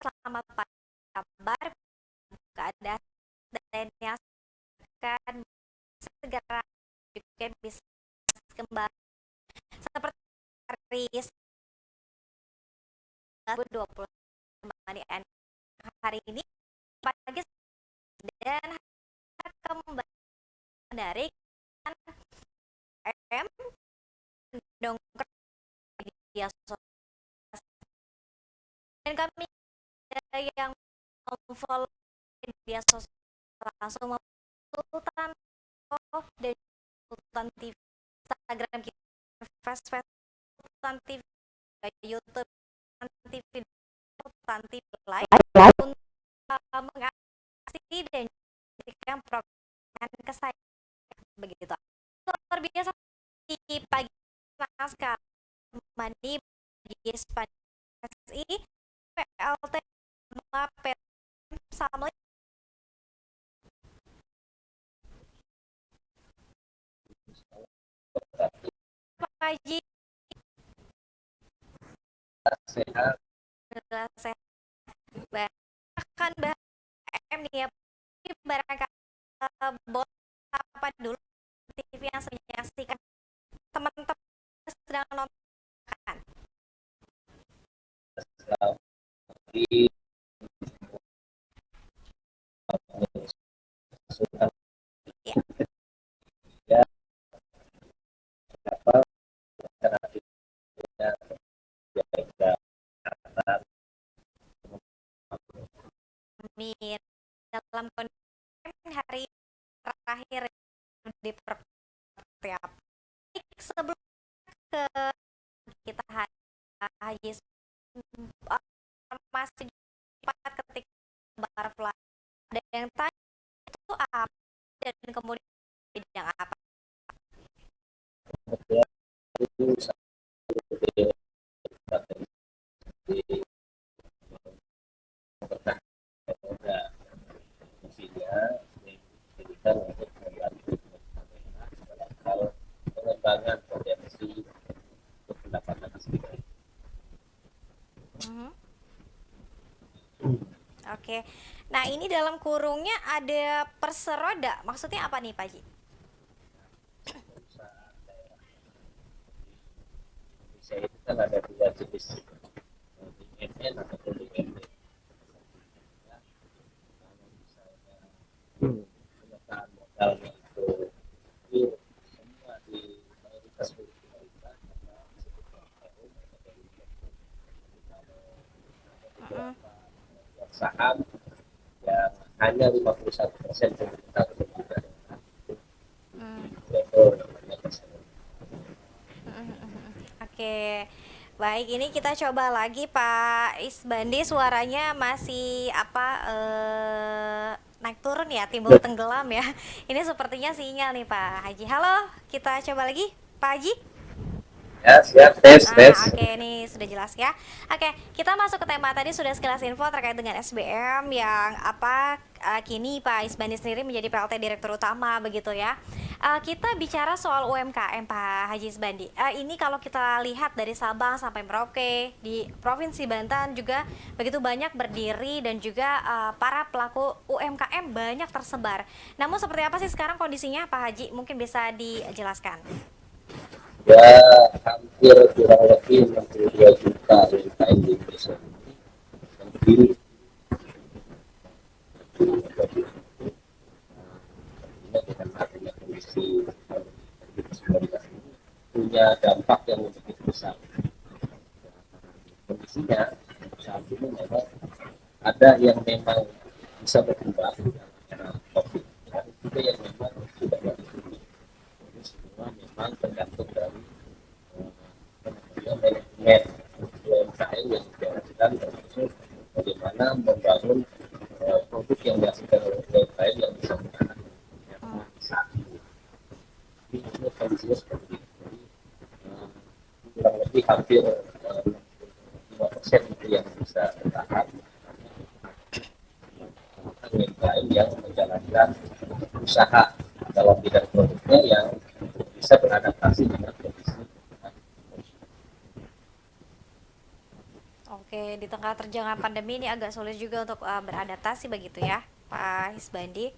selamat pagi kabar keadaan dan yang akan segera juga bisa kembali seperti hari 2020 kembali hari ini pagi dan kembali dari M dongkrak media sosial dan kami ada yang follow media sosial langsung Sultan dan Sultan TV Instagram kita Facebook Sultan TV YouTube Sultan TV Sultan TV Live untuk mengasihi dan memberikan program ke saya begitu luar biasa di pagi naskah mandi di SPSI PLT Mapet sama pagi sehat. sehat bahkan BM nih ya barangkali bot apa dulu TV yang sering menyaksikan teman-teman sedang nonton Di ya. ya apa alternatifnya ya Amin dalam kondisi hari terakhir di seperti apa sebelum ke kita haji masih cepat ketika butterfly ada yang tanya itu apa dan kemudian bidang apa itu di fungsinya dijadikan untuk membantu dalam hal pengembangan potensi pendapatan asli. Oke. Nah, ini dalam kurungnya ada perseroda. Maksudnya apa nih, Pak Ji? Indonesia itu kan ada dua jenis DMN atau DMD. Penyertaan modalnya itu semua di mayoritas pemerintah karena saham yang hanya 51% pemerintah berbeda. Itu namanya persen. Oke. Baik, ini kita coba lagi Pak Isbandi suaranya masih apa naik turun ya, timbul tenggelam ya. Ini sepertinya sinyal nih Pak Haji. Halo, kita coba lagi Pak Haji. Ya, siap, tes, tes. Oke, ini sudah jelas ya. Oke, kita masuk ke tema tadi sudah sekilas info terkait dengan SBM yang apa kini Pak Isbandi sendiri menjadi PLT Direktur Utama begitu ya. Kita bicara soal UMKM Pak Haji Isbandi. Ini kalau kita lihat dari Sabang sampai Merauke di Provinsi Banten juga begitu banyak berdiri dan juga para pelaku UMKM banyak tersebar. Namun seperti apa sih sekarang kondisinya Pak Haji? Mungkin bisa dijelaskan. Ya, hampir kurang lebih 62 juta UMKM di Indonesia yang berdiri. Dengan adanya kondisi punya dampak yang begitu besar. Kondisinya saat ini memang ada yang memang bisa berubah karena COVID, dan juga yang memang tidak berubah. Ini semua memang tergantung dari manajemen UMKM yang dijalankan, termasuk bagaimana membangun produk yang dihasilkan oleh UMKM yang bisa menahan saat ini. Ini kondisinya seperti itu. Jadi kurang lebih hampir 5% itu yang bisa bertahan. UMKM yang menjalankan usaha dalam bidang produknya yang bisa beradaptasi dengan kondisi. Oke, di tengah terjangan pandemi ini agak sulit juga untuk beradaptasi begitu ya, Pak Hisbandi.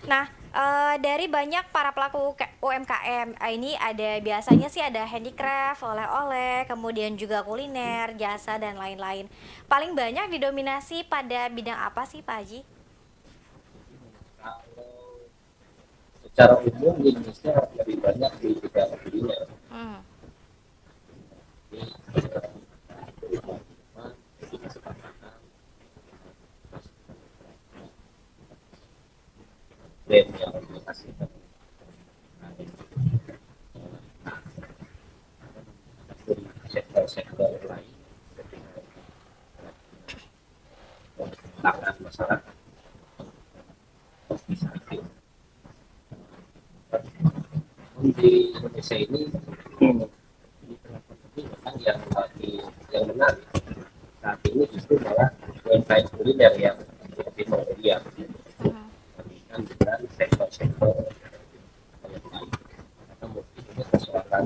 Nah, dari banyak para pelaku UMKM, ini ada biasanya sih ada handicraft, oleh-oleh, kemudian juga kuliner, jasa dan lain-lain. Paling banyak didominasi pada bidang apa sih, Pak Haji? Kalau secara umum di Indonesia lebih banyak di bidang kuliner. Hmm. Brand yang dihasilkan sektor-sektor lain tangan masyarakat di Indonesia ini memang yang menarik saat ini justru malah UMKM kuliner yang lebih menggeliat Hmm. dibandingkan dengan sektor-sektor yang lain. Karena mungkin ini persoalan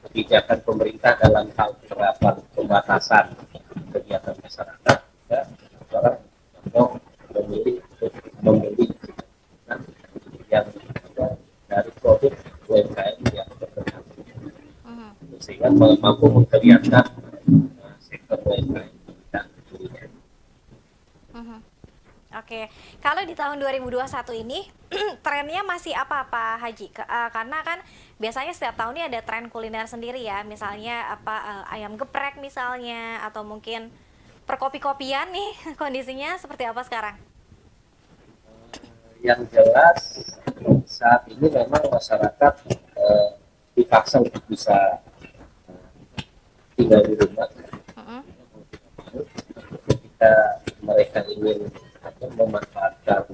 kebijakan pemerintah dalam hal penerapan pembatasan kegiatan masyarakat, ya, orang condong memilih untuk membeli yang dari produk UMKM yang berkembang, Hmm. sehingga mampu memperlihatkan sektor UMKM dan kuliner. Mhm. Oke, kalau di tahun 2021 ini trennya masih apa Pak Haji? Karena kan biasanya setiap tahun ini ada tren kuliner sendiri ya, misalnya apa ayam geprek misalnya, atau mungkin perkopi-kopian nih kondisinya seperti apa sekarang? Yang jelas saat ini memang masyarakat dipaksa untuk bisa tinggal di rumah. Mm-mm. Ketika mereka ingin memanfaatkan,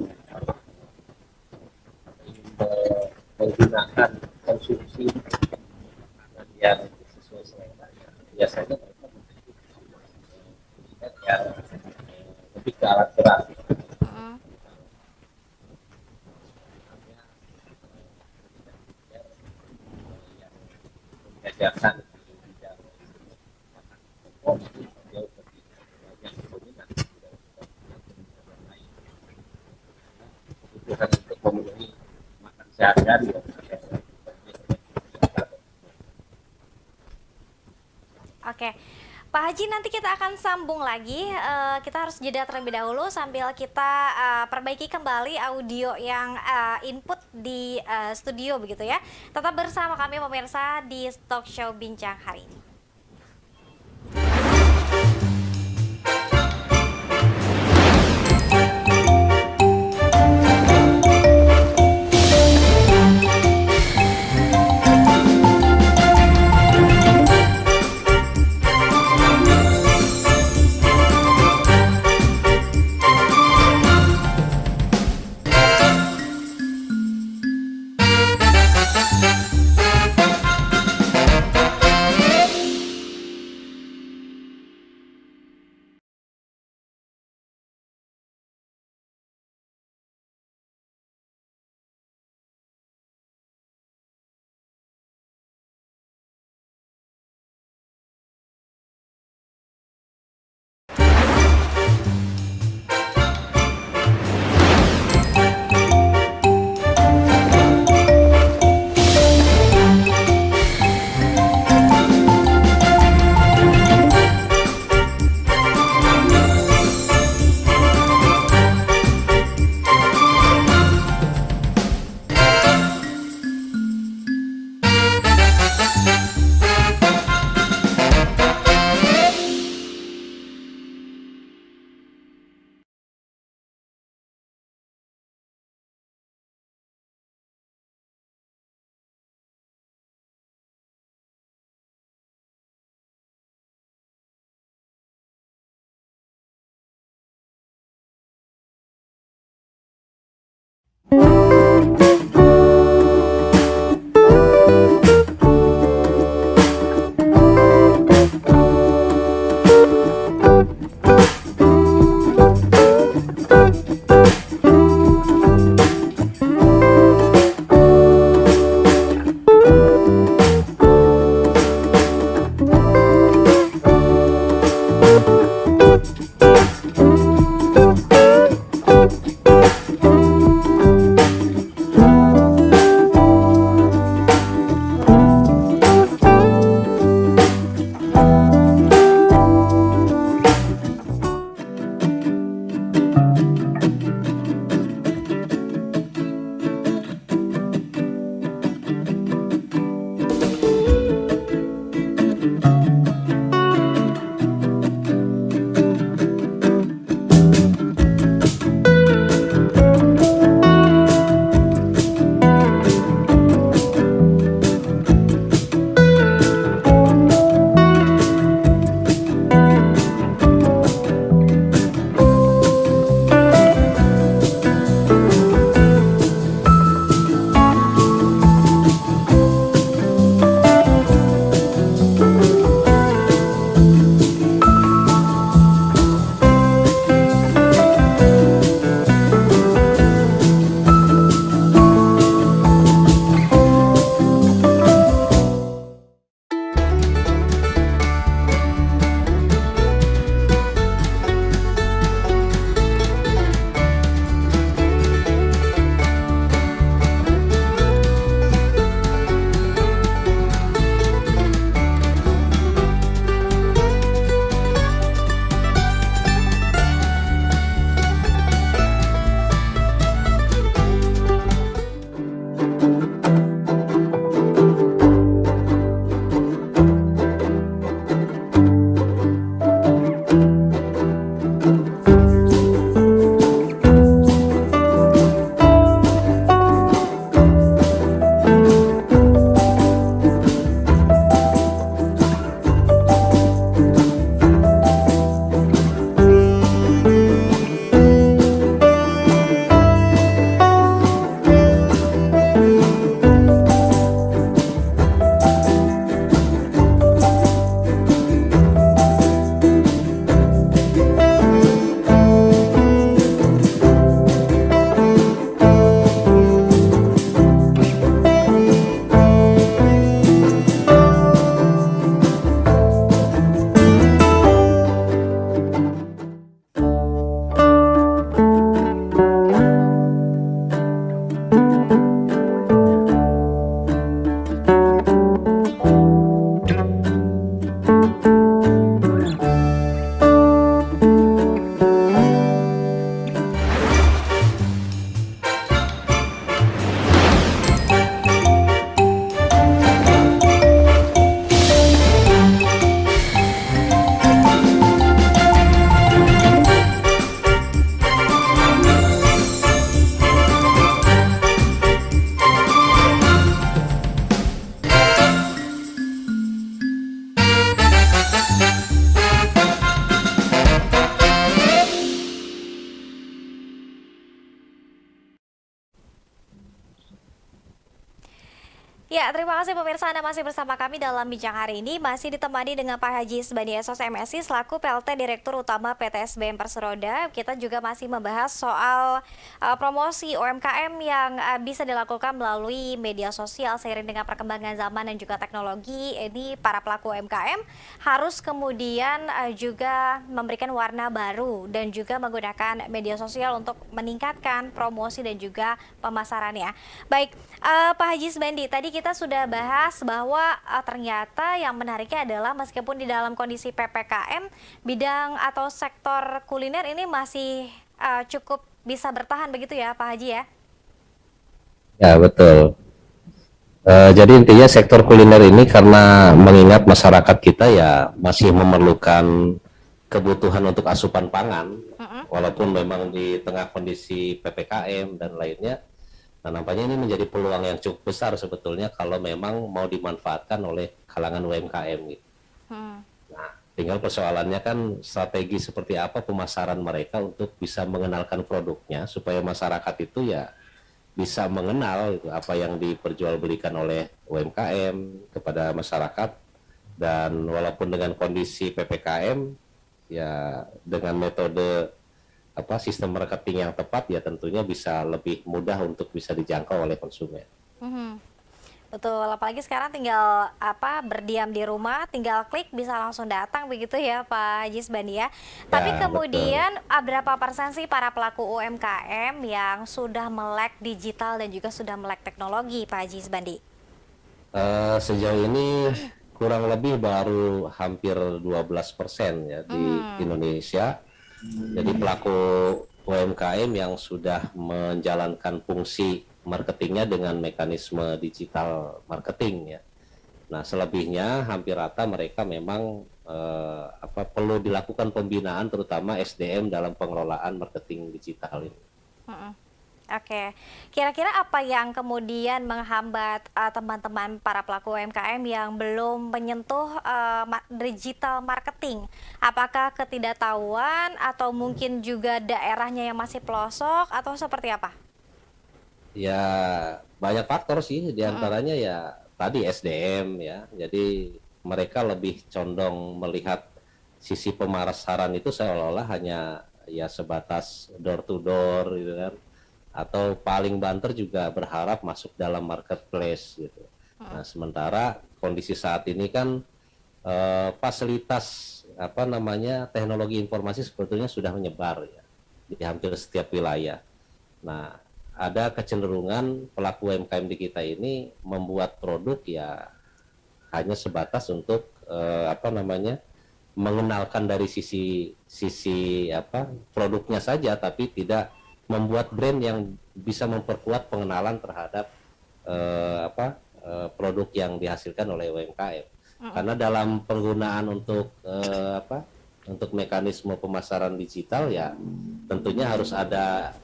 menggunakan konsumsi makanan yang sesuai selera, biasanya mereka yang lebih ke alat berat. Mm-mm. Menjajakan di bidang pokok jauh lebih banyak dominan kebutuhan untuk memenuhi makan sehari-hari. Oke, Pak Haji nanti kita akan sambung lagi. Kita harus jeda terlebih dahulu sambil kita perbaiki kembali audio yang input di studio begitu ya. Tetap bersama kami pemirsa di Talk Show Bincang hari ini. Ya, terima kasih pemirsa Anda masih bersama kami dalam bincang hari ini. Masih ditemani dengan Pak Haji Isbandi Esos MSI selaku PLT Direktur Utama PT SBM Perseroda. Kita juga masih membahas soal promosi UMKM yang bisa dilakukan melalui media sosial seiring dengan perkembangan zaman dan juga teknologi. Ini para pelaku UMKM harus kemudian juga memberikan warna baru dan juga menggunakan media sosial untuk meningkatkan promosi dan juga pemasarannya. Baik, Pak Haji Isbandi, tadi kita sudah bahas bahwa ternyata yang menariknya adalah meskipun di dalam kondisi PPKM, bidang atau sektor kuliner ini masih cukup bisa bertahan begitu ya Pak Haji ya? Ya, betul. Jadi intinya sektor kuliner ini karena mengingat masyarakat kita ya masih memerlukan kebutuhan untuk asupan pangan, walaupun memang di tengah kondisi PPKM dan lainnya. Nah, nampaknya ini menjadi peluang yang cukup besar sebetulnya kalau memang mau dimanfaatkan oleh kalangan UMKM gitu. Nah, tinggal persoalannya kan strategi seperti apa pemasaran mereka untuk bisa mengenalkan produknya supaya masyarakat itu ya bisa mengenal gitu, apa yang diperjualbelikan oleh UMKM kepada masyarakat. Dan walaupun dengan kondisi PPKM ya dengan metode sistem marketing yang tepat ya tentunya bisa lebih mudah untuk bisa dijangkau oleh konsumen. Betul, apalagi sekarang tinggal berdiam di rumah, tinggal klik bisa langsung datang begitu ya Pak Haji Isbandi ya. Tapi kemudian berapa persen sih para pelaku UMKM yang sudah melek digital dan juga sudah melek teknologi Pak Haji Isbandi? Sejauh ini kurang lebih baru hampir 12% ya di Indonesia. Jadi pelaku UMKM yang sudah menjalankan fungsi marketingnya dengan mekanisme digital marketing ya. Nah, selebihnya hampir rata mereka memang perlu dilakukan pembinaan terutama SDM dalam pengelolaan marketing digital ini. Mm-mm. Oke, kira-kira apa yang kemudian menghambat teman-teman para pelaku UMKM yang belum menyentuh digital marketing? Apakah ketidaktahuan atau mungkin juga daerahnya yang masih pelosok atau seperti apa? Ya, banyak faktor sih, Mm-mm. diantaranya ya tadi SDM ya. Jadi mereka lebih condong melihat sisi pemasaran itu seolah-olah hanya ya sebatas door to door gitu kan. Atau paling banter juga berharap masuk dalam marketplace gitu. Mm-mm. Nah, sementara kondisi saat ini kan fasilitas teknologi informasi sebetulnya sudah menyebar ya di hampir setiap wilayah. Nah, ada kecenderungan pelaku UMKM di kita ini membuat produk ya hanya sebatas untuk mengenalkan dari sisi sisi produknya saja, tapi tidak membuat brand yang bisa memperkuat pengenalan terhadap produk yang dihasilkan oleh UMKM. Mm-mm. Karena dalam penggunaan untuk mekanisme pemasaran digital ya tentunya harus ada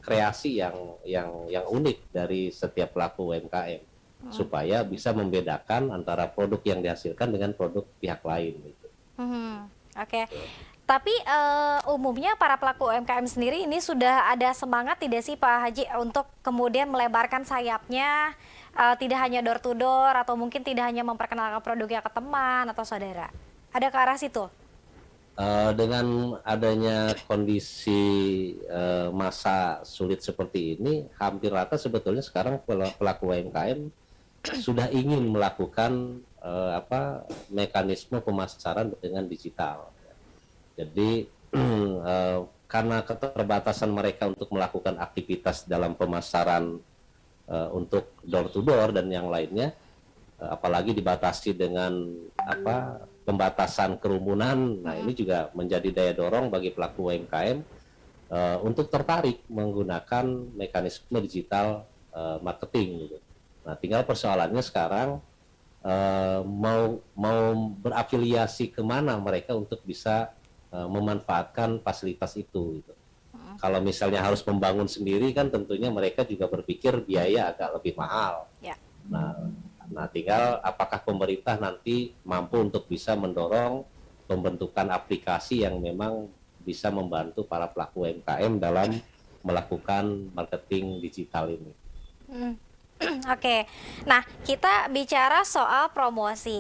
kreasi yang unik dari setiap pelaku UMKM supaya bisa membedakan antara produk yang dihasilkan dengan produk pihak lain gitu. Mhm. Oke. Tapi umumnya para pelaku UMKM sendiri ini sudah ada semangat tidak sih Pak Haji untuk kemudian melebarkan sayapnya, tidak hanya door to door atau mungkin tidak hanya memperkenalkan produknya ke teman atau saudara? Ada ke arah situ? Dengan adanya kondisi masa sulit seperti ini, hampir rata sebetulnya sekarang pelaku UMKM sudah ingin melakukan mekanisme pemasaran dengan digital. Jadi karena keterbatasan mereka untuk melakukan aktivitas dalam pemasaran untuk door to door dan yang lainnya, apalagi dibatasi dengan pembatasan kerumunan. Nah, ini juga menjadi daya dorong bagi pelaku UMKM untuk tertarik menggunakan mekanisme digital marketing gitu. Nah, tinggal persoalannya sekarang mau berafiliasi kemana mereka untuk bisa memanfaatkan fasilitas itu gitu. Kalau misalnya harus membangun sendiri kan tentunya mereka juga berpikir biaya agak lebih mahal. Ya. Nah, tinggal apakah pemerintah nanti mampu untuk bisa mendorong pembentukan aplikasi yang memang bisa membantu para pelaku UMKM dalam melakukan marketing digital ini. Hmm. Oke, nah kita bicara soal promosi.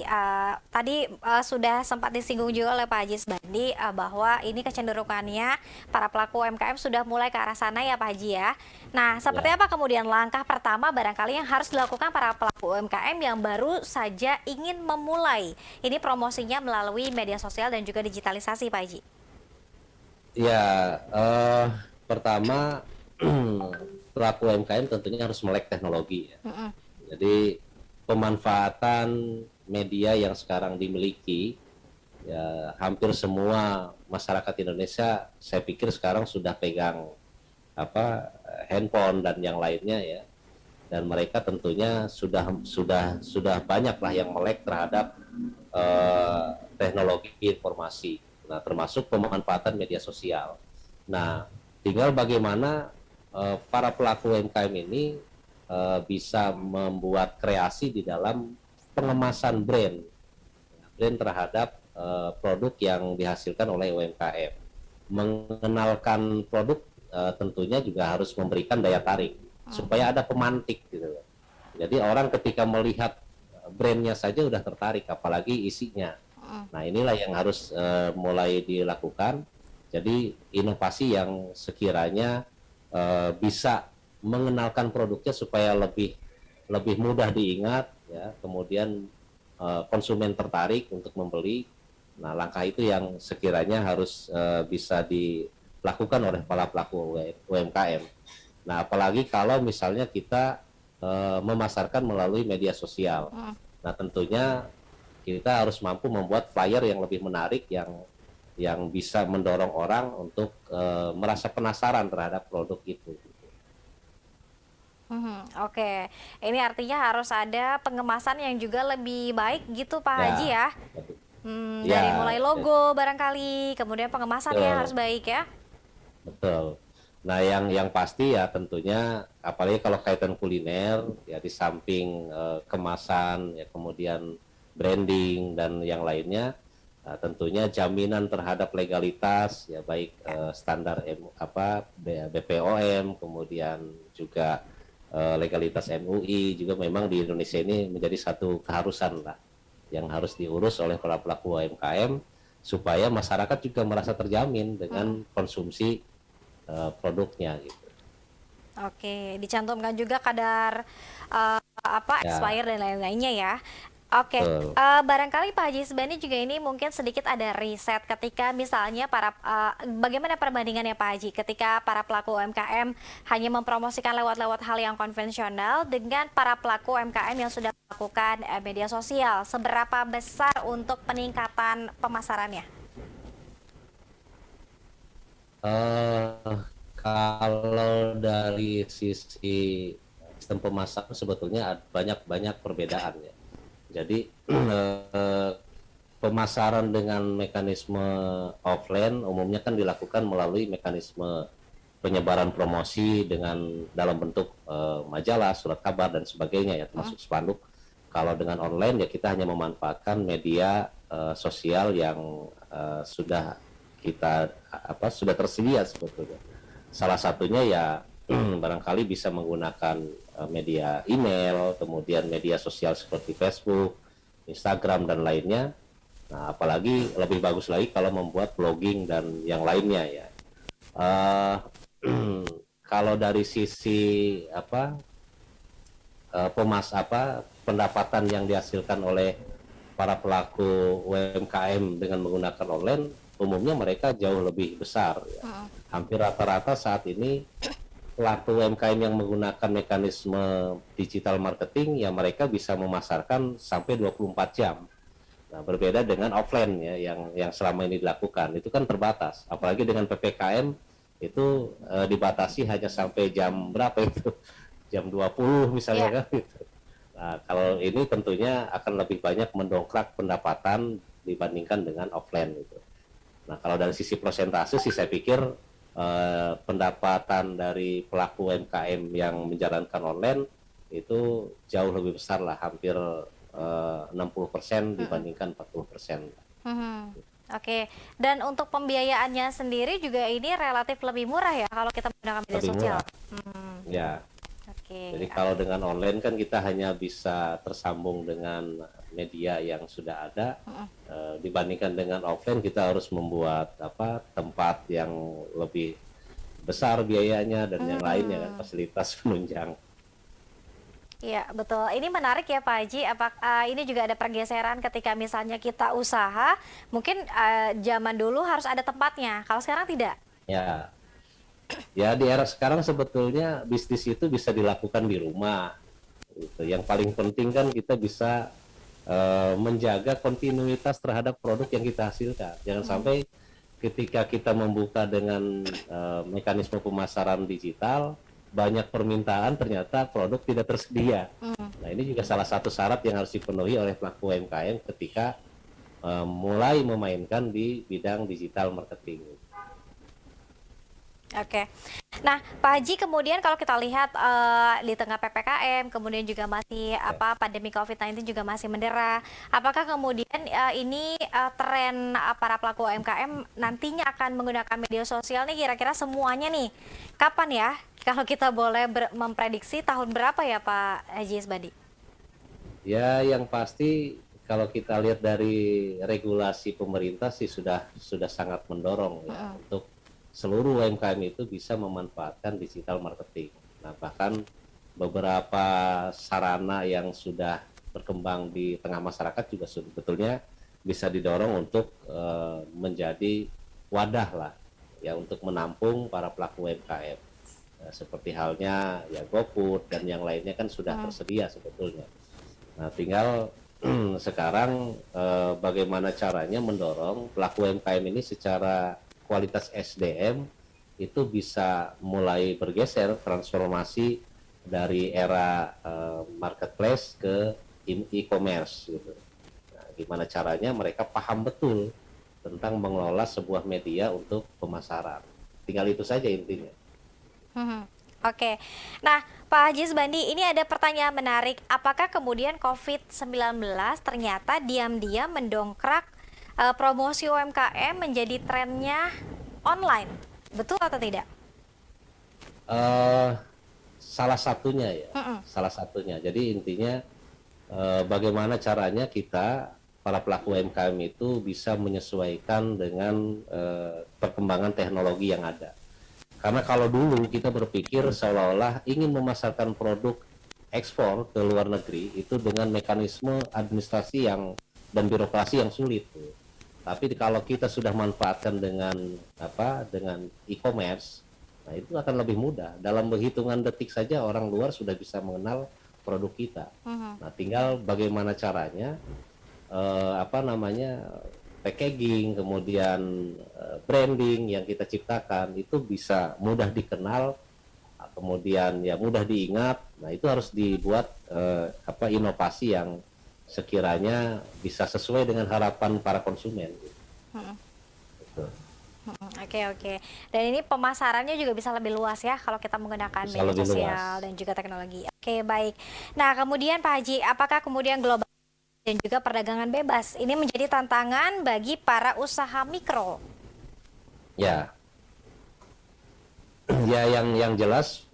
Tadi sudah sempat disinggung juga oleh Pak Haji Sbandi bahwa ini kecenderungannya para pelaku UMKM sudah mulai ke arah sana ya Pak Haji ya. Nah, seperti Ya. apa kemudian langkah pertama barangkali yang harus dilakukan para pelaku UMKM yang baru saja ingin memulai ini promosinya melalui media sosial dan juga digitalisasi Pak Haji? Ya, pertama pelaku UMKM tentunya harus melek teknologi ya. Mm-mm. Jadi pemanfaatan media yang sekarang dimiliki ya hampir semua masyarakat Indonesia saya pikir sekarang sudah pegang handphone dan yang lainnya ya. Dan mereka tentunya sudah banyak lah yang melek terhadap teknologi informasi. Nah, termasuk pemanfaatan media sosial. Nah, tinggal bagaimana para pelaku UMKM ini bisa membuat kreasi di dalam pengemasan brand terhadap produk yang dihasilkan oleh UMKM. Mengenalkan produk tentunya juga harus memberikan daya tarik supaya ada pemantik gitu. Jadi orang ketika melihat brandnya saja udah tertarik, apalagi isinya. Nah, inilah yang harus mulai dilakukan. Jadi inovasi yang sekiranya bisa mengenalkan produknya supaya lebih mudah diingat ya, kemudian konsumen tertarik untuk membeli. Nah, langkah itu yang sekiranya harus bisa dilakukan oleh para pelaku UMKM. Nah, apalagi kalau misalnya kita memasarkan melalui media sosial. Nah, tentunya kita harus mampu membuat flyer yang lebih menarik, yang bisa mendorong orang untuk merasa penasaran terhadap produk itu. Oke, ini artinya harus ada pengemasan yang juga lebih baik gitu Pak Haji Ya, ya. Dari mulai ya, logo barangkali, kemudian pengemasannya harus betul, baik ya. betul. Nah, yang pasti ya tentunya, apalagi kalau kaitan kuliner, ya di samping kemasan, ya kemudian branding dan yang lainnya, tentunya jaminan terhadap legalitas, ya baik standar BPOM, kemudian juga legalitas MUI, juga memang di Indonesia ini menjadi satu keharusan lah, yang harus diurus oleh para pelaku UMKM supaya masyarakat juga merasa terjamin dengan konsumsi produknya gitu. Oke, dicantumkan juga kadar Ya, expire dan lain-lainnya ya. Oke, betul. barangkali Pak Haji Isbani juga ini mungkin sedikit ada riset ketika misalnya bagaimana perbandingannya Pak Haji ketika para pelaku UMKM hanya mempromosikan lewat-lewat hal yang konvensional dengan para pelaku UMKM yang sudah melakukan media sosial, seberapa besar untuk peningkatan pemasarannya? Eh, Kalau dari sisi sistem pemasaran sebetulnya banyak perbedaan ya. Jadi pemasaran dengan mekanisme offline umumnya kan dilakukan melalui mekanisme penyebaran promosi dengan dalam bentuk majalah, surat kabar dan sebagainya ya, termasuk spanduk. Kalau dengan online ya kita hanya memanfaatkan media sosial yang sudah tersedia sebetulnya. Salah satunya ya barangkali bisa menggunakan media email, kemudian media sosial seperti Facebook, Instagram dan lainnya. Nah, apalagi lebih bagus lagi kalau membuat blogging dan yang lainnya ya. Uh, Kalau dari sisi pendapatan yang dihasilkan oleh para pelaku UMKM dengan menggunakan online, umumnya mereka jauh lebih besar ya. Hampir rata-rata saat ini pelaku UMKM yang menggunakan mekanisme digital marketing ya mereka bisa memasarkan sampai 24 jam. Nah, berbeda dengan offline ya yang selama ini dilakukan itu kan terbatas. Apalagi dengan PPKM itu dibatasi hanya sampai jam berapa itu? Jam 20 Ya. misalnya kan gitu. Nah, kalau ini tentunya akan lebih banyak mendongkrak pendapatan dibandingkan dengan offline gitu. Nah, kalau dari sisi persentase sih saya pikir pendapatan dari pelaku UMKM yang menjalankan online itu jauh lebih besar lah, hampir 60% dibandingkan 40%. Mhm. Oke, dan untuk pembiayaannya sendiri juga ini relatif lebih murah ya kalau kita menggunakan media Lebih sosial. murah. Hmm, Ya, oke, jadi kalau dengan online kan kita hanya bisa tersambung dengan media yang sudah ada, dibandingkan dengan offline kita harus membuat tempat yang lebih besar biayanya dan yang lainnya kan, fasilitas penunjang. iya betul. Ini menarik ya Pak Haji. Ini juga ada pergeseran ketika misalnya kita usaha, mungkin zaman dulu harus ada tempatnya. Kalau sekarang tidak. Ya, ya di era sekarang sebetulnya bisnis itu bisa dilakukan di rumah. Gitu. Yang paling penting kan kita bisa menjaga kontinuitas terhadap produk yang kita hasilkan. Jangan sampai ketika kita membuka dengan mekanisme pemasaran digital, banyak permintaan ternyata produk tidak tersedia. Nah, ini juga salah satu syarat yang harus dipenuhi oleh pelaku UMKM ketika mulai memainkan di bidang digital marketing. Oke. Nah, Pak Haji, kemudian kalau kita lihat di tengah PPKM, kemudian juga masih Ya. pandemi COVID-19 juga masih mendera. Apakah kemudian ini tren para pelaku UMKM nantinya akan menggunakan media sosial nih kira-kira semuanya nih? Kapan ya? Kalau kita boleh memprediksi tahun berapa ya Pak Haji Isbadi? Ya, yang pasti kalau kita lihat dari regulasi pemerintah sih sudah sangat mendorong ya untuk seluruh UMKM itu bisa memanfaatkan digital marketing. Nah, bahkan beberapa sarana yang sudah berkembang di tengah masyarakat juga sebetulnya bisa didorong untuk menjadi wadah lah ya untuk menampung para pelaku UMKM. Ya, seperti halnya ya GoFood dan yang lainnya kan sudah tersedia sebetulnya. Nah, tinggal sekarang bagaimana caranya mendorong pelaku UMKM ini secara kualitas SDM itu bisa mulai bergeser transformasi dari era marketplace ke e-commerce gitu. Nah, gimana caranya mereka paham betul tentang mengelola sebuah media untuk pemasaran. Tinggal itu saja intinya. Oke. Nah, Pak Haji Subandi, ini ada pertanyaan menarik. Apakah kemudian COVID-19 ternyata diam-diam mendongkrak promosi UMKM menjadi trennya online? Betul atau tidak? Eh, Salah satunya ya, Mm-mm. salah satunya. Jadi intinya bagaimana caranya kita para pelaku UMKM itu bisa menyesuaikan dengan perkembangan teknologi yang ada. Karena kalau dulu kita berpikir seolah-olah ingin memasarkan produk ekspor ke luar negeri itu dengan mekanisme administrasi yang dan birokrasi yang sulit. Tapi kalau kita sudah manfaatkan dengan e-commerce, nah itu akan lebih mudah. Dalam hitungan detik saja orang luar sudah bisa mengenal produk kita. Nah, tinggal bagaimana caranya packaging, kemudian branding yang kita ciptakan itu bisa mudah dikenal, kemudian ya mudah diingat. Nah, itu harus dibuat inovasi yang sekiranya bisa sesuai dengan harapan para konsumen. Gitu. Oke. Dan ini pemasarannya juga bisa lebih luas ya kalau kita menggunakan Bisa media lebih sosial luas. dan juga teknologi. Oke, baik. Nah, kemudian Pak Haji, apakah kemudian global dan juga perdagangan bebas ini menjadi tantangan bagi para usaha mikro? Ya, ya yang jelas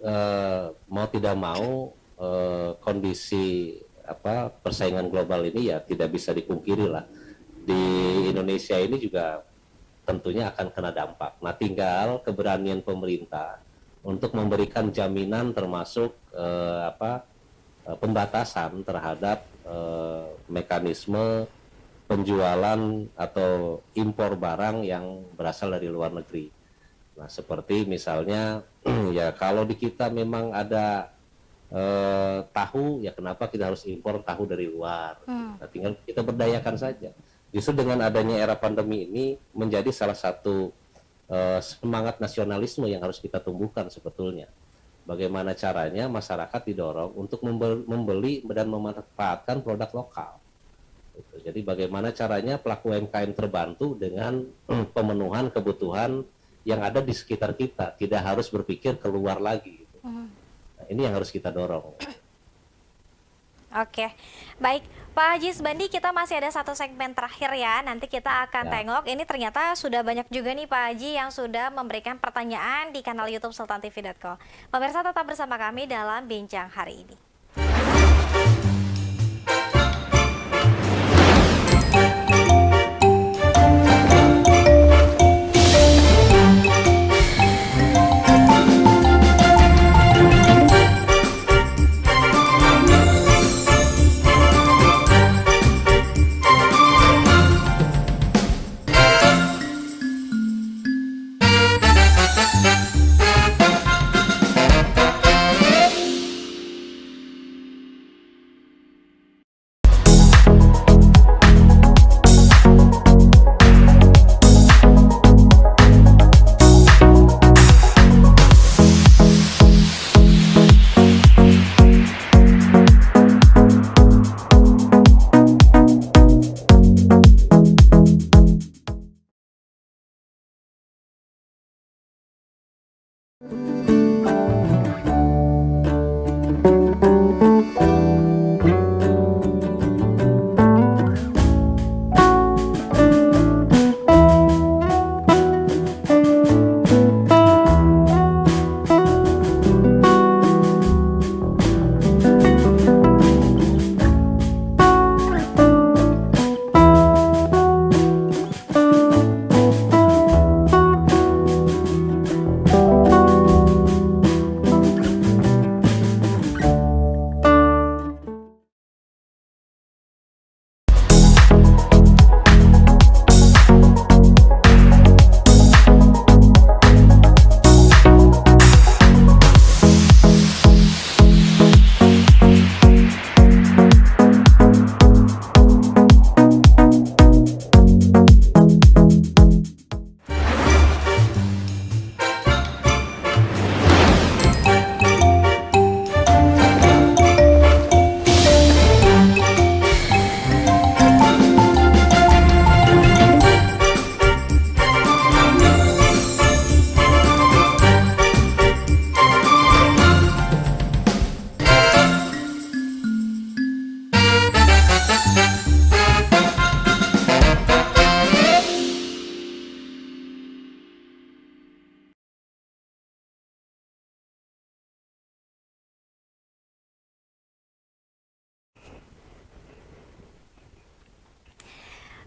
mau tidak mau kondisi persaingan global ini ya tidak bisa dipungkiri lah. Di Indonesia ini juga tentunya akan kena dampak. Nah, tinggal keberanian pemerintah untuk memberikan jaminan termasuk pembatasan terhadap mekanisme penjualan atau impor barang yang berasal dari luar negeri. Nah, seperti misalnya ya kalau di kita memang ada tahu, ya kenapa kita harus impor tahu dari luar? Nah, tinggal kita berdayakan saja. Justru dengan adanya era pandemi ini menjadi salah satu semangat nasionalisme yang harus kita tumbuhkan sebetulnya. Bagaimana caranya masyarakat didorong untuk membeli dan memanfaatkan produk lokal. Jadi bagaimana caranya pelaku UMKM terbantu dengan pemenuhan kebutuhan yang ada di sekitar kita, tidak harus berpikir keluar lagi. Nah, ini yang harus kita dorong. Oke, baik Pak Haji Subandi, kita masih ada satu segmen terakhir ya. Nanti kita akan Ya. tengok. Ini ternyata sudah banyak juga nih Pak Haji yang sudah memberikan pertanyaan di kanal YouTube sultantv.co. Pemirsa tetap bersama kami dalam bincang hari ini.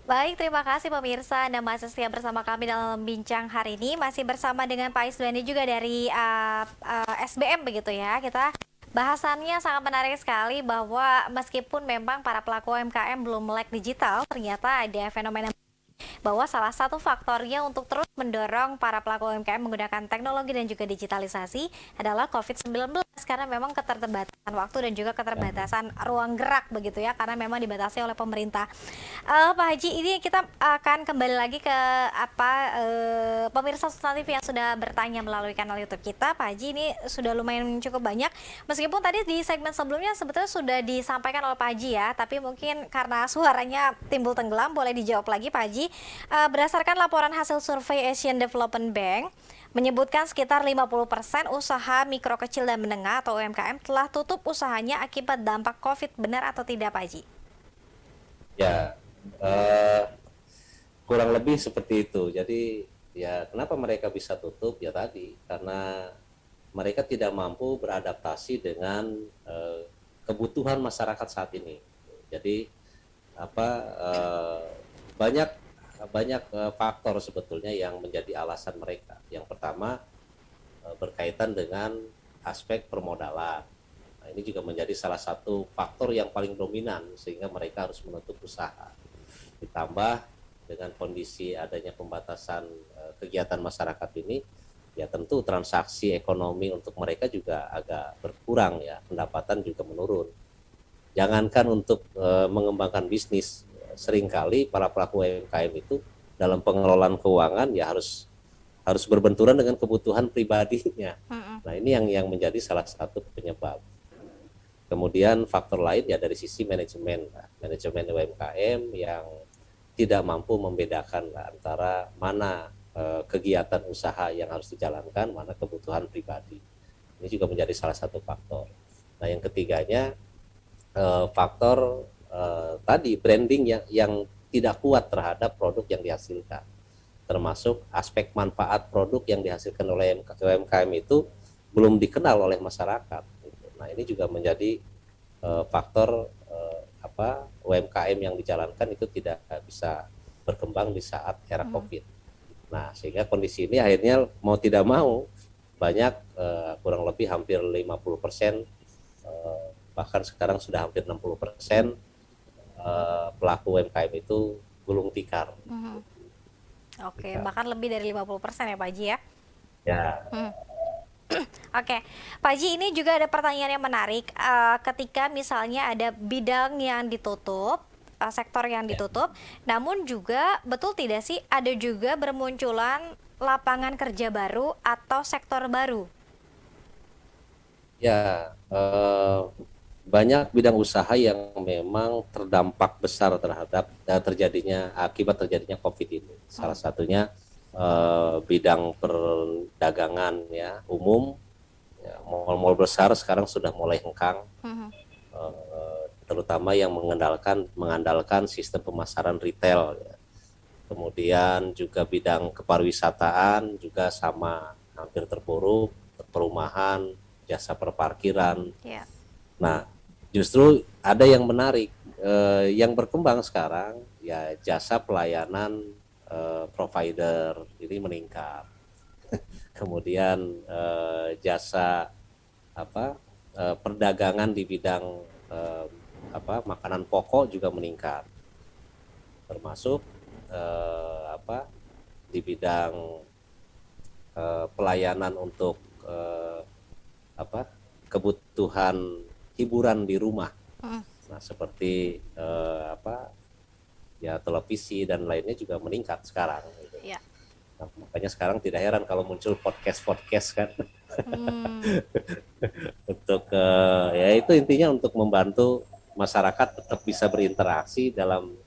Baik, terima kasih pemirsa. Anda masih setia bersama kami dalam bincang hari ini. Masih bersama dengan Pak Iswandi juga dari SBM begitu ya. Kita bahasannya sangat menarik sekali bahwa meskipun memang para pelaku UMKM belum melek digital, ternyata ada fenomena bahwa salah satu faktornya untuk terus mendorong para pelaku UMKM menggunakan teknologi dan juga digitalisasi adalah COVID-19 karena memang keterbatasan waktu dan juga keterbatasan ruang gerak begitu ya karena memang dibatasi oleh pemerintah. Pak Haji, ini kita akan kembali lagi ke pemirsa substantif yang sudah bertanya melalui kanal YouTube kita. Pak Haji, ini sudah lumayan cukup banyak. Meskipun tadi di segmen sebelumnya sebetulnya sudah disampaikan oleh Pak Haji ya, tapi mungkin karena suaranya timbul tenggelam, boleh dijawab lagi Pak Haji. Berdasarkan laporan hasil survei Asian Development Bank, menyebutkan sekitar 50% usaha mikro kecil dan menengah atau UMKM telah tutup usahanya akibat dampak COVID. Benar atau tidak Pak Haji? Ya, kurang lebih seperti itu. Jadi ya kenapa mereka bisa tutup ya tadi karena mereka tidak mampu beradaptasi dengan kebutuhan masyarakat saat ini. Jadi apa banyak banyak faktor sebetulnya yang menjadi alasan mereka. Yang pertama berkaitan dengan aspek permodalan. Nah, ini juga menjadi salah satu faktor yang paling dominan sehingga mereka harus menutup usaha. Ditambah dengan kondisi adanya pembatasan kegiatan masyarakat ini, ya tentu transaksi ekonomi untuk mereka juga agak berkurang ya, pendapatan juga menurun. Jangankan untuk mengembangkan bisnis, seringkali para pelaku UMKM itu dalam pengelolaan keuangan ya harus berbenturan dengan kebutuhan pribadinya. Nah ini yang menjadi salah satu penyebab. Kemudian faktor lain ya dari sisi manajemen UMKM yang tidak mampu membedakan antara mana kegiatan usaha yang harus dijalankan, mana kebutuhan pribadi. Ini juga menjadi salah satu faktor. Nah yang ketiganya faktor tadi branding yang tidak kuat terhadap produk yang dihasilkan, termasuk aspek manfaat produk yang dihasilkan oleh UMKM itu belum dikenal oleh masyarakat. Nah ini juga menjadi faktor UMKM yang dijalankan itu tidak bisa berkembang di saat era COVID. Nah sehingga kondisi ini akhirnya mau tidak mau banyak kurang lebih hampir 50%, bahkan sekarang sudah hampir 60% pelaku UMKM itu gulung tikar. Oke, bahkan lebih dari 50% ya Pak Haji ya? Ya. Oke, Pak Haji, ini juga ada pertanyaan yang menarik. Ketika misalnya ada bidang yang ditutup, sektor yang ditutup, namun juga betul tidak sih ada juga bermunculan lapangan kerja baru atau sektor baru? Ya, banyak bidang usaha yang memang terdampak besar terhadap akibat terjadinya COVID ini. Salah satunya bidang perdagangan ya umum, ya, mal-mal besar sekarang sudah mulai hengkang, terutama yang mengandalkan sistem pemasaran retail. Ya. Kemudian juga bidang kepariwisataan juga sama hampir terpuruk, perumahan, jasa perparkiran. Yeah. Nah, justru ada yang menarik, yang berkembang sekarang ya jasa pelayanan provider ini meningkat. Kemudian jasa perdagangan di bidang makanan pokok juga meningkat, termasuk di bidang pelayanan untuk kebutuhan hiburan di rumah. Nah seperti ya televisi dan lainnya juga meningkat sekarang. Yeah. Nah, makanya sekarang tidak heran kalau muncul podcast kan. Untuk ya itu intinya untuk membantu masyarakat tetap bisa berinteraksi dalam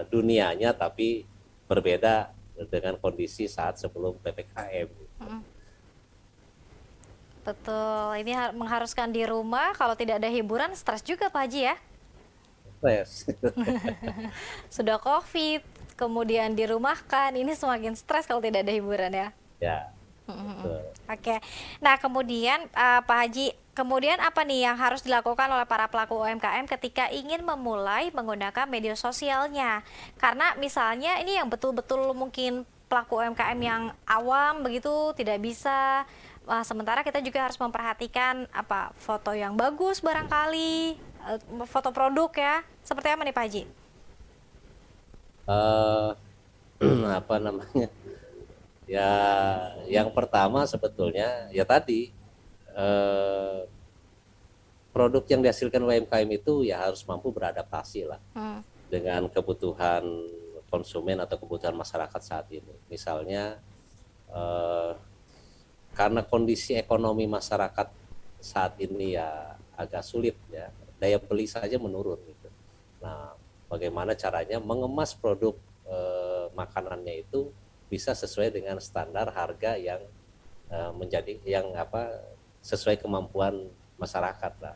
dunianya, tapi berbeda dengan kondisi saat sebelum PPKM. Betul, ini mengharuskan di rumah, kalau tidak ada hiburan stres juga Pak Haji ya? Stres. Sudah COVID, kemudian dirumahkan, ini semakin stres kalau tidak ada hiburan ya? Ya. Oke. Nah kemudian Pak Haji, Kemudian apa nih yang harus dilakukan oleh para pelaku UMKM ketika ingin memulai menggunakan media sosialnya? Karena misalnya ini yang betul-betul mungkin pelaku UMKM yang awam begitu tidak bisa. Wah, sementara kita juga harus memperhatikan apa foto yang bagus barangkali, foto produk ya. Seperti apa nih Pak Haji? Eh, apa namanya? Ya, yang pertama sebetulnya ya tadi eh, produk yang dihasilkan UMKM itu ya harus mampu beradaptasi lah Hmm. dengan kebutuhan konsumen atau kebutuhan masyarakat saat ini. Misalnya eh, karena kondisi ekonomi masyarakat saat ini ya agak sulit ya, daya beli saja menurun gitu. Nah, bagaimana caranya mengemas produk makanannya itu bisa sesuai dengan standar harga yang menjadi yang apa sesuai kemampuan masyarakat lah,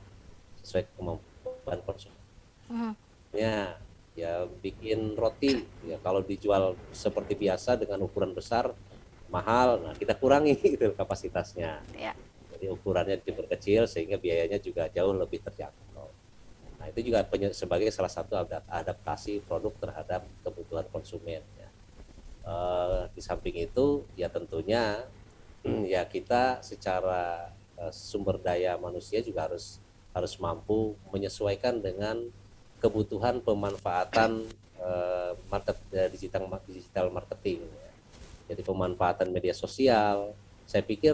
sesuai kemampuan konsumen. Hmm. Ya bikin roti ya kalau dijual seperti biasa dengan ukuran besar mahal, nah kita kurangi gitu kapasitasnya, Ya. jadi ukurannya diperkecil sehingga biayanya juga jauh lebih terjangkau. Nah itu juga sebagai salah satu adaptasi produk terhadap kebutuhan konsumen ya. Di samping itu ya tentunya ya kita secara sumber daya manusia juga harus harus mampu menyesuaikan dengan kebutuhan pemanfaatan digital marketing ya. Jadi pemanfaatan media sosial, saya pikir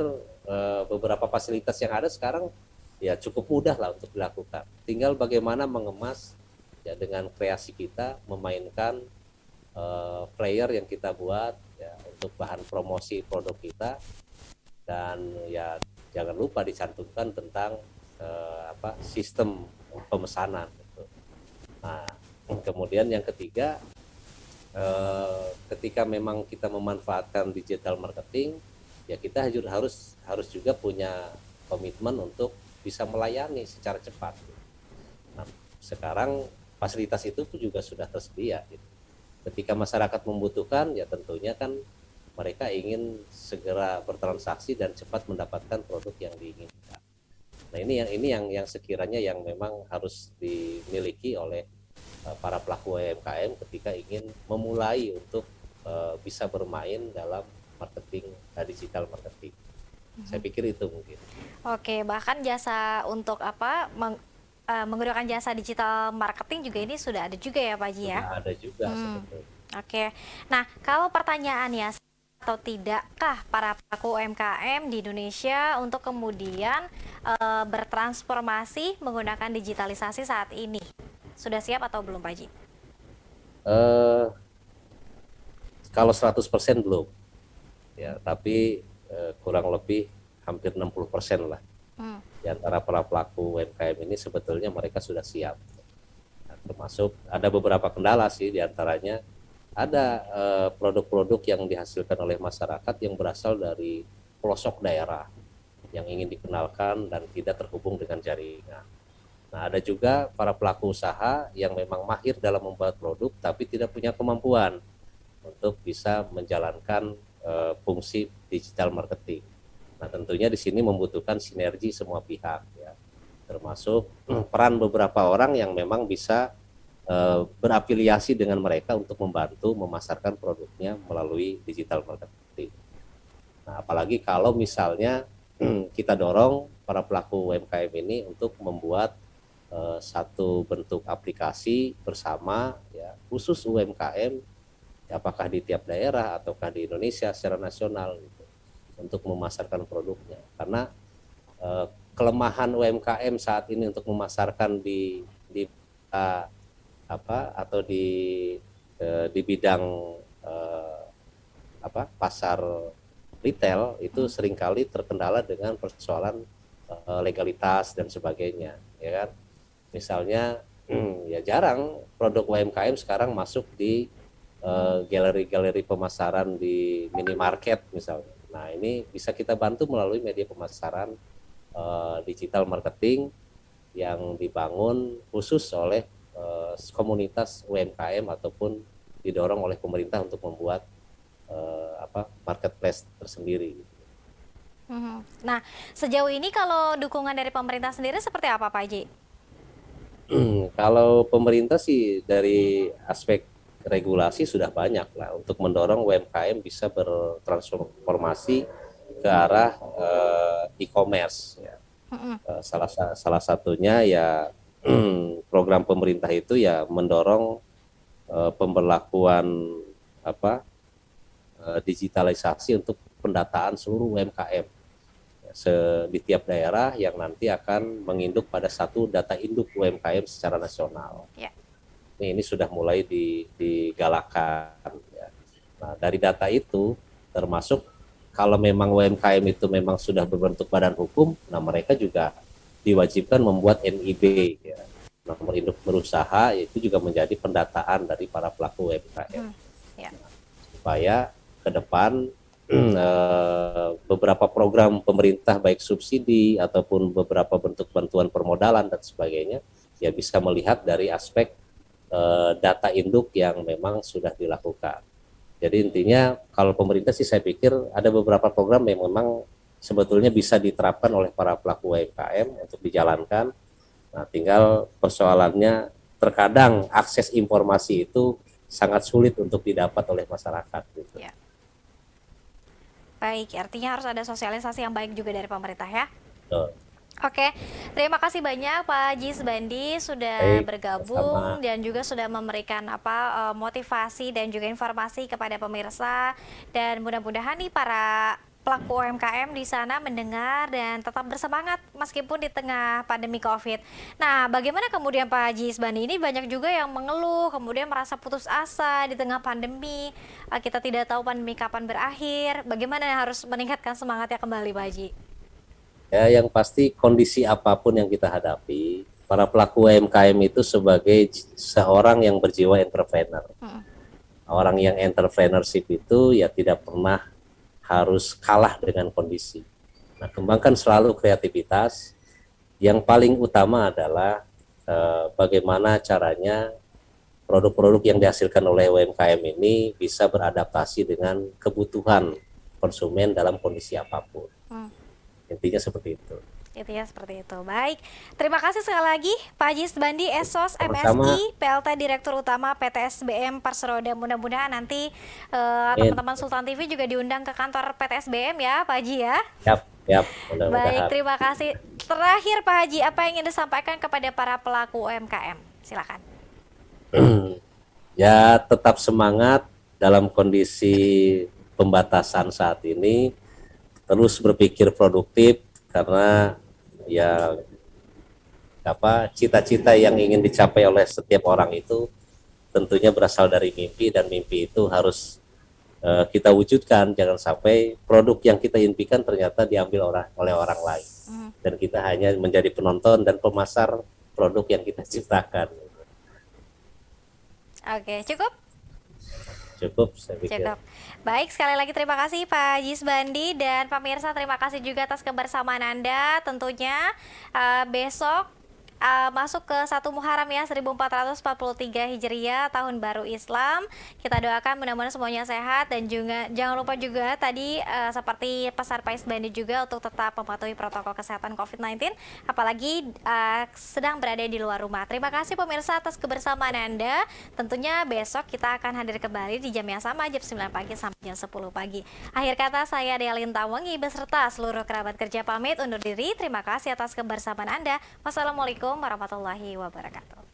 beberapa fasilitas yang ada sekarang ya cukup mudah lah untuk dilakukan. Tinggal bagaimana mengemas ya dengan kreasi kita, memainkan player yang kita buat ya untuk bahan promosi produk kita, dan ya jangan lupa dicantumkan tentang sistem pemesanan gitu. Nah, kemudian yang ketiga, ketika memang kita memanfaatkan digital marketing, ya kita harus juga punya komitmen untuk bisa melayani secara cepat. Nah, sekarang fasilitas itu juga sudah tersedia. Gitu. Ketika masyarakat membutuhkan, ya tentunya kan mereka ingin segera bertransaksi dan cepat mendapatkan produk yang diinginkan. Nah ini yang sekiranya yang memang harus dimiliki oleh para pelaku UMKM ketika ingin memulai untuk bisa bermain dalam marketing digital marketing. Saya pikir itu mungkin. Oke, bahkan jasa untuk apa menggunakan jasa digital marketing juga ini sudah ada juga ya Pak Haji ya? Sudah ada juga Hmm. sebetulnya. Oke. Nah, kalau pertanyaannya atau tidakkah para pelaku UMKM di Indonesia untuk kemudian bertransformasi menggunakan digitalisasi saat ini? Sudah siap atau belum Pak Haji? Eh, Kalau 100% belum, ya, tapi kurang lebih hampir 60% lah. Hmm. Di antara para pelaku UMKM ini sebetulnya mereka sudah siap. Nah, termasuk ada beberapa kendala sih, di antaranya ada produk-produk yang dihasilkan oleh masyarakat yang berasal dari pelosok daerah yang ingin dikenalkan dan tidak terhubung dengan jaringan. Nah, ada juga para pelaku usaha yang memang mahir dalam membuat produk tapi tidak punya kemampuan untuk bisa menjalankan fungsi digital marketing. Nah, tentunya di sini membutuhkan sinergi semua pihak ya, termasuk peran beberapa orang yang memang bisa berafiliasi dengan mereka untuk membantu memasarkan produknya melalui digital marketing. Nah, apalagi kalau misalnya kita dorong para pelaku UMKM ini untuk membuat satu bentuk aplikasi bersama ya khusus UMKM, apakah di tiap daerah ataukah di Indonesia secara nasional gitu, untuk memasarkan produknya. Karena kelemahan UMKM saat ini untuk memasarkan di atau di bidang pasar retail itu seringkali terkendala dengan persoalan legalitas dan sebagainya, ya kan? Misalnya ya jarang produk UMKM sekarang masuk di galeri-galeri pemasaran di minimarket misalnya. Nah ini bisa kita bantu melalui media pemasaran digital marketing yang dibangun khusus oleh komunitas UMKM ataupun didorong oleh pemerintah untuk membuat marketplace tersendiri. Mhm. Nah, sejauh ini kalau dukungan dari pemerintah sendiri seperti apa Pak Haji? Kalau pemerintah sih dari aspek regulasi sudah banyak lah untuk mendorong UMKM bisa bertransformasi ke arah e-commerce. Ya. Mhm. Salah satunya ya program pemerintah itu ya mendorong pemberlakuan apa digitalisasi untuk pendataan seluruh UMKM di tiap daerah yang nanti akan menginduk pada satu data induk UMKM secara nasional. Ya. Ini sudah mulai digalakan. Ya. Nah, dari data itu termasuk kalau memang UMKM itu memang sudah berbentuk badan hukum, nah mereka juga diwajibkan membuat NIB, ya, nomor induk berusaha, itu juga menjadi pendataan dari para pelaku UMKM. Ya. Supaya ke depan beberapa program pemerintah baik subsidi ataupun beberapa bentuk bantuan permodalan dan sebagainya ya bisa melihat dari aspek data induk yang memang sudah dilakukan. Jadi intinya kalau pemerintah sih saya pikir ada beberapa program yang memang sebetulnya bisa diterapkan oleh para pelaku UMKM untuk dijalankan. Nah, tinggal persoalannya terkadang akses informasi itu sangat sulit untuk didapat oleh masyarakat. Gitu. Ya. Baik, artinya harus ada sosialisasi yang baik juga dari pemerintah ya. Oke, terima kasih banyak Pak Haji Isbandi sudah Baik, bergabung sama. dan juga sudah memberikan motivasi dan juga informasi kepada pemirsa, dan mudah-mudahan nih para pelaku UMKM di sana mendengar dan tetap bersemangat meskipun di tengah pandemi COVID. Nah, bagaimana kemudian Pak Haji Isbandi, ini banyak juga yang mengeluh kemudian merasa putus asa di tengah pandemi. Kita tidak tahu pandemi kapan berakhir. Bagaimana harus meningkatkan semangatnya kembali Pak Haji? Ya, yang pasti kondisi apapun yang kita hadapi, para pelaku UMKM itu sebagai seorang yang berjiwa entrepreneur. Orang yang entrepreneurship itu ya tidak pernah harus kalah dengan kondisi. Nah, kembangkan selalu kreativitas. Yang paling utama adalah bagaimana caranya produk-produk yang dihasilkan oleh UMKM ini bisa beradaptasi dengan kebutuhan konsumen dalam kondisi apapun. Intinya seperti itu. Intinya seperti itu. Baik, terima kasih sekali lagi Pak Haji Isbandi, Esos Sama-sama. MSI, PLT Direktur Utama PT SBM Persroda. Mudah-mudahan nanti teman-teman Sultan TV juga diundang ke kantor PT SBM ya Pak Haji ya. Yap, Baik, mudah-mudahan. terima kasih. Terakhir Pak Haji, apa yang ingin disampaikan kepada para pelaku UMKM? Silakan. Ya, tetap semangat dalam kondisi pembatasan saat ini. Terus berpikir produktif karena ya cita-cita yang ingin dicapai oleh setiap orang itu tentunya berasal dari mimpi, dan mimpi itu harus kita wujudkan. Jangan sampai produk yang kita impikan ternyata diambil oleh orang lain dan kita hanya menjadi penonton dan pemasar produk yang kita ciptakan. Oke, cukup? Cukup, saya pikir. Cukup. Baik, sekali lagi terima kasih Pak Haji Isbandi, dan pemirsa terima kasih juga atas kebersamaan Anda. Tentunya besok masuk ke 1 Muharram ya, 1443 Hijriah, tahun baru Islam. Kita doakan mudah-mudahan semuanya sehat, dan juga jangan lupa juga tadi seperti pesan Pak Isbandi juga untuk tetap mematuhi protokol kesehatan COVID-19, apalagi sedang berada di luar rumah. Terima kasih pemirsa atas kebersamaan Anda. Tentunya besok kita akan hadir kembali di jam yang sama, jam 9 pagi sampai jam 10 pagi. Akhir kata, saya Dea Lintawangi beserta seluruh kerabat kerja pamit undur diri. Terima kasih atas kebersamaan Anda. Wassalamualaikum warahmatullahi wabarakatuh.